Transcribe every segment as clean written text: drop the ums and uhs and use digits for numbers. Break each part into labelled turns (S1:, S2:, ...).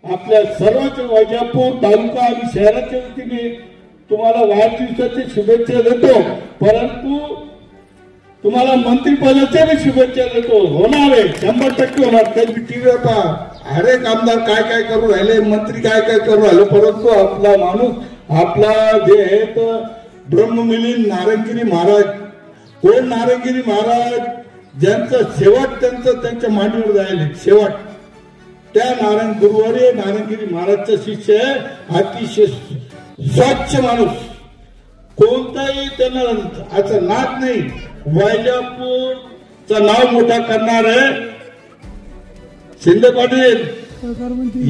S1: आपल्या सर्वांच्या वैजापूर तालुका आणि शहराच्या वतीने तुम्हाला वाढदिवसाच्या शुभेच्छा देतो, परंतु तुम्हाला मंत्रिपदाच्या बी शुभेच्छा देतो। होणार आहे, 100% होणार। काही टीव्हीवर पहा, हर एक आमदार काय काय करू राहिले, मंत्री काय काय करू राहिले, परंतु आपला माणूस आपला जे आहे तर ब्रह्ममिलिंद नारायणगिरी महाराज, कोण नारायणगिरी महाराज ज्यांचा शेवट त्यांच्या मांडीवर जायला शेवट, त्या नारायण गुरुवारी नारायणगिरी महाराजचा शिष्य आहे। अतिशय स्वच्छ माणूस, कोणताही त्यांना असं नाद नाही। वैजापूरचं नाव मोठा करणार आहे शिंदे पाटील।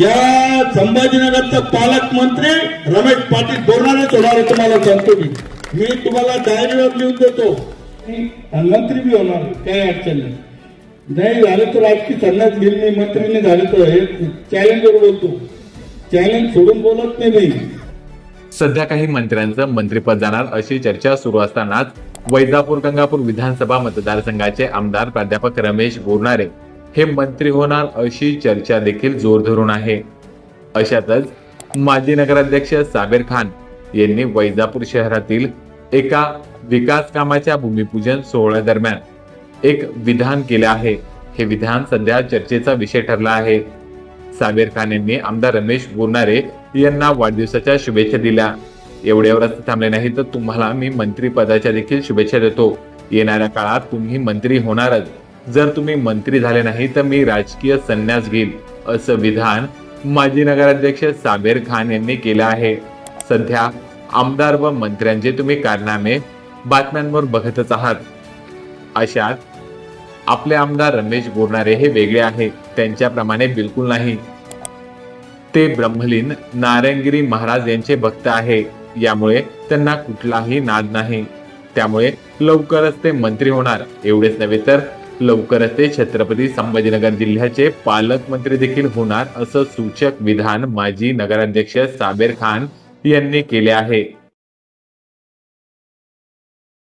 S1: या संभाजीनगरचा पालकमंत्री रमेश पाटील बोलणारच होणार, तुम्हाला सांगतो मी तुम्हाला डायरीवर लिहून देतो। मंत्री बी होणार, काही अडचण नाही झालं तर राजकीय संन्यास घेईल मी, मंत्रीने झाले तर हे चॅलेंजवर बोलतो, चॅलेंज सोडून बोलत नाही।
S2: सध्या काही मंत्र्यांचं मंत्रिपद जाणार अशी चर्चा सुरू असतानाच वैजापूर गंगापूर विधानसभा मतदारसंघाचे आमदार प्राध्यापक रमेश बोरनारे हे मंत्री होणार अशी चर्चा देखील जोर धरून आहे। अशातच माजी नगराध्यक्ष साबेर खान यांनी वैजापूर शहरातील एका विकास कामाच्या भूमिपूजन सोहळ्यादरम्यान एक विधान केले आहे। हे विधान सध्या चर्चेचा विषय ठरला आहे। साबेर खान यांनी आमदार रमेश बोरनारे यांना वाढदिवसाच्या शुभेच्छा दिल्या। एवढ्यावरच थांबले नाही तर तुम्हाला मी मंत्रिपदाच्या देखील शुभेच्छा देतो। येणाऱ्या काळात तुम्ही मंत्री होणारच, जर तुम्ही मंत्री झाले नाही तर मी राजकीय संन्यास घेईल, असं विधान माजी नगराध्यक्ष साबेर खान यांनी केलं आहे। सध्या आमदार व मंत्र्यांचे तुम्ही कारनामे बातम्यांवर बघतच आहात। अशात आपले आमदार रमेश बोरनारे हे वेगळे आहे, त्यांच्याप्रमाणे बिलकुल नाही। ते ब्रह्मलीन नारायणगिरी महाराज यांचे भक्त आहे, यामुळे त्यांना कुठलाही नाद नाही। त्यामुळे लवकरच ते मंत्री होणार। एवढेच नव्हे तर लवकरच ते छत्रपती संभाजीनगर जिल्ह्याचे पालकमंत्री देखील होणार, असं सूचक विधान माजी नगराध्यक्ष साबेर खान यांनी केले आहे।